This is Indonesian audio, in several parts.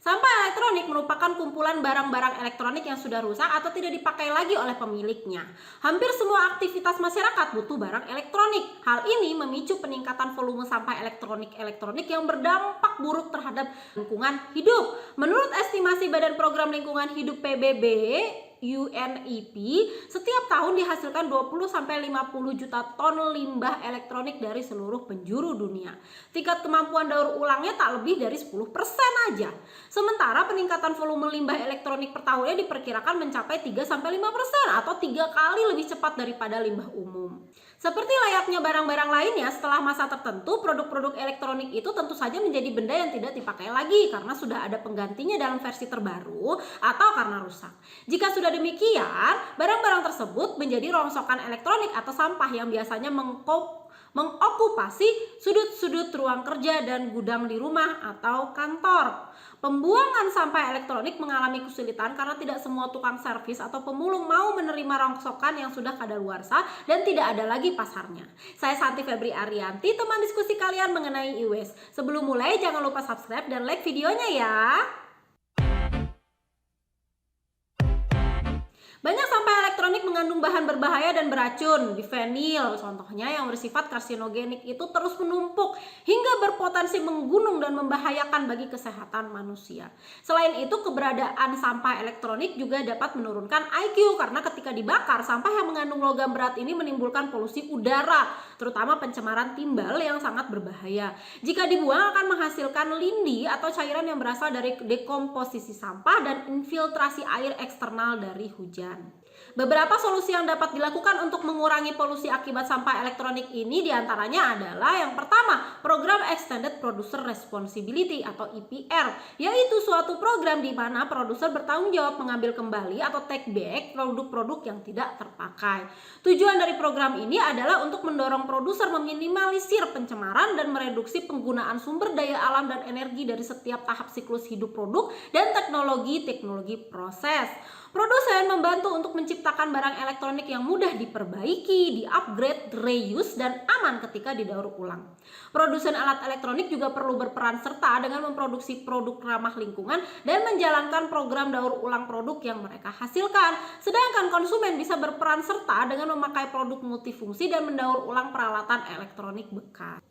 Sampah elektronik merupakan kumpulan barang-barang elektronik yang sudah rusak atau tidak dipakai lagi oleh pemiliknya. Hampir semua aktivitas masyarakat butuh barang elektronik. Hal ini memicu peningkatan volume sampah elektronik yang berdampak buruk terhadap lingkungan hidup. Menurut estimasi Badan Program Lingkungan Hidup PBB, UNEP, setiap tahun dihasilkan 20-50 juta ton limbah elektronik dari seluruh penjuru dunia. Tingkat kemampuan daur ulangnya tak lebih dari 10% aja. Sementara peningkatan volume limbah elektronik per tahunnya diperkirakan mencapai 3-5% atau 3 kali lebih cepat daripada limbah umum. Seperti layaknya barang-barang lainnya, setelah masa tertentu, produk-produk elektronik itu tentu saja menjadi benda yang tidak dipakai lagi karena sudah ada penggantinya dalam versi terbaru atau karena rusak. Jika sudah demikian, barang-barang tersebut menjadi rongsokan elektronik atau sampah yang biasanya mengokupasi sudut-sudut ruang kerja dan gudang di rumah atau kantor. Pembuangan sampah elektronik mengalami kesulitan karena tidak semua tukang servis atau pemulung mau menerima rongsokan yang sudah kadaluarsa dan tidak ada lagi pasarnya. Saya Santi Febri Arianti, teman diskusi kalian mengenai e-waste. Sebelum mulai jangan lupa subscribe dan like videonya ya. Banyak sampah elektronik mengandung bahan berbahaya dan beracun. Bifenil, contohnya yang bersifat karsinogenik itu terus menumpuk hingga berpotensi menggunung dan membahayakan bagi kesehatan manusia. Selain itu, keberadaan sampah elektronik juga dapat menurunkan IQ karena ketika dibakar, sampah yang mengandung logam berat ini menimbulkan polusi udara, terutama pencemaran timbal yang sangat berbahaya. Jika dibuang akan menghasilkan lindi atau cairan yang berasal dari dekomposisi sampah dan infiltrasi air eksternal dari hujan. Beberapa solusi yang dapat dilakukan untuk mengurangi polusi akibat sampah elektronik ini diantaranya adalah yang pertama, program Extended Producer Responsibility atau EPR, yaitu suatu program di mana produser bertanggung jawab mengambil kembali atau take back produk-produk yang tidak terpakai. Tujuan dari program ini adalah untuk mendorong produser meminimalisir pencemaran dan mereduksi penggunaan sumber daya alam dan energi dari setiap tahap siklus hidup produk dan teknologi proses. Produsen membantu untuk menciptakan barang elektronik yang mudah diperbaiki, di-upgrade, reuse, dan aman ketika didaur ulang. Produsen alat elektronik juga perlu berperan serta dengan memproduksi produk ramah lingkungan dan menjalankan program daur ulang produk yang mereka hasilkan. Sedangkan konsumen bisa berperan serta dengan memakai produk multifungsi dan mendaur ulang peralatan elektronik bekas.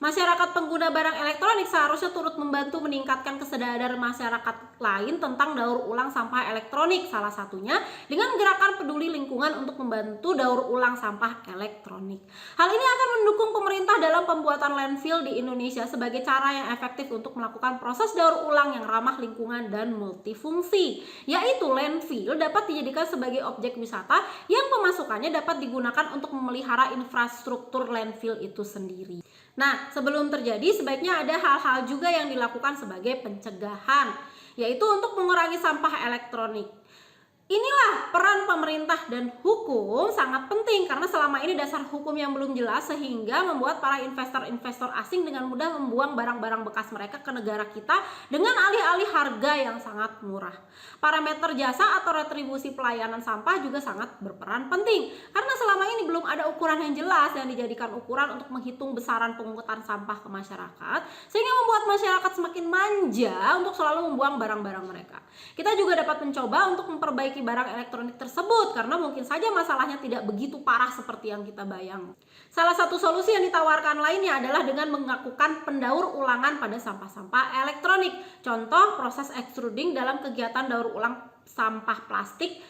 Masyarakat pengguna barang elektronik seharusnya turut membantu meningkatkan kesadaran masyarakat lain tentang daur ulang sampah elektronik, salah satunya dengan gerakan peduli lingkungan untuk membantu daur ulang sampah elektronik. Hal ini akan mendukung pemerintah dalam pembuatan landfill di Indonesia sebagai cara yang efektif untuk melakukan proses daur ulang yang ramah lingkungan dan multifungsi, yaitu landfill dapat dijadikan sebagai objek wisata yang pemasukannya dapat digunakan untuk memelihara infrastruktur landfill itu sendiri. Nah, sebelum terjadi sebaiknya ada hal-hal juga yang dilakukan sebagai pencegahan, yaitu untuk mengurangi sampah elektronik. Inilah peran pemerintah dan hukum sangat penting karena selama ini dasar hukum yang belum jelas sehingga membuat para investor-investor asing dengan mudah membuang barang-barang bekas mereka ke negara kita dengan alih-alih harga yang sangat murah. Parameter jasa atau retribusi pelayanan sampah juga sangat berperan penting karena selama ini belum ada ukuran yang jelas yang dijadikan ukuran untuk menghitung besaran pungutan sampah ke masyarakat sehingga membuat masyarakat semakin manja untuk selalu membuang barang-barang mereka. Kita juga dapat mencoba untuk memperbaiki barang elektronik tersebut karena mungkin saja masalahnya tidak begitu parah seperti yang kita bayang. Salah satu solusi yang ditawarkan lainnya adalah dengan melakukan pendaur ulangan pada sampah-sampah elektronik. Contoh proses extruding dalam kegiatan daur ulang sampah plastik.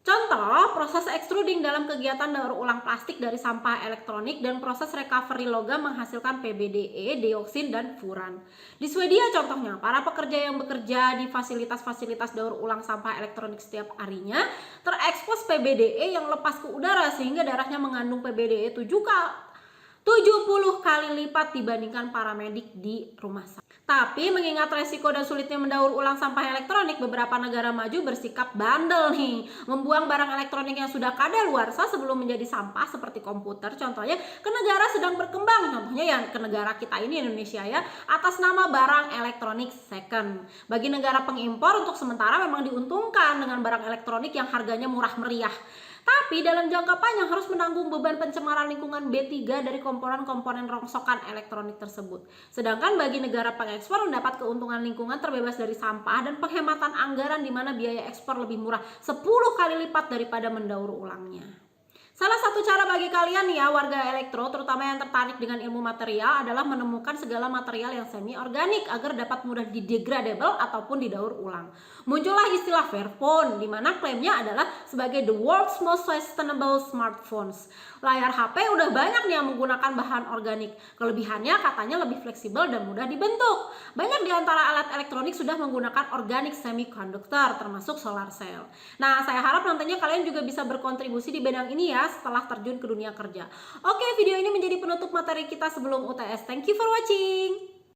Contoh proses extruding dalam kegiatan daur ulang plastik dari sampah elektronik dan proses recovery logam menghasilkan PBDE, dioksin, dan furan. Di Swedia contohnya, para pekerja yang bekerja di fasilitas-fasilitas daur ulang sampah elektronik setiap harinya terekspos PBDE yang lepas ke udara sehingga darahnya mengandung PBDE 70 kali lipat dibandingkan para medik di rumah sakit. Tapi mengingat resiko dan sulitnya mendaur ulang sampah elektronik, beberapa negara maju bersikap bandel nih, membuang barang elektronik yang sudah kadaluarsa sebelum menjadi sampah seperti komputer contohnya ke negara sedang berkembang, contohnya ya ke negara kita ini Indonesia ya, atas nama barang elektronik second. Bagi negara pengimpor untuk sementara memang diuntungkan dengan barang elektronik yang harganya murah meriah. Tapi dalam jangka panjang harus menanggung beban pencemaran lingkungan B3 dari komponen-komponen rongsokan elektronik tersebut. Sedangkan bagi negara pengekspor mendapat keuntungan lingkungan terbebas dari sampah dan penghematan anggaran di mana biaya ekspor lebih murah 10 kali lipat daripada mendaur ulangnya. Salah satu cara bagi kalian nih ya warga elektro, terutama yang tertarik dengan ilmu material, adalah menemukan segala material yang semi organik agar dapat mudah didegradable ataupun didaur ulang. Muncullah istilah Fairphone, di mana klaimnya adalah sebagai the world's most sustainable smartphones. Layar HP udah banyak nih yang menggunakan bahan organik. Kelebihannya katanya lebih fleksibel dan mudah dibentuk. Banyak di antara alat elektronik sudah menggunakan organic semiconductor, termasuk solar cell. Nah, saya harap nantinya kalian juga bisa berkontribusi di bidang ini ya setelah terjun ke dunia kerja. Oke, video ini menjadi penutup materi kita sebelum UTS. Thank you for watching.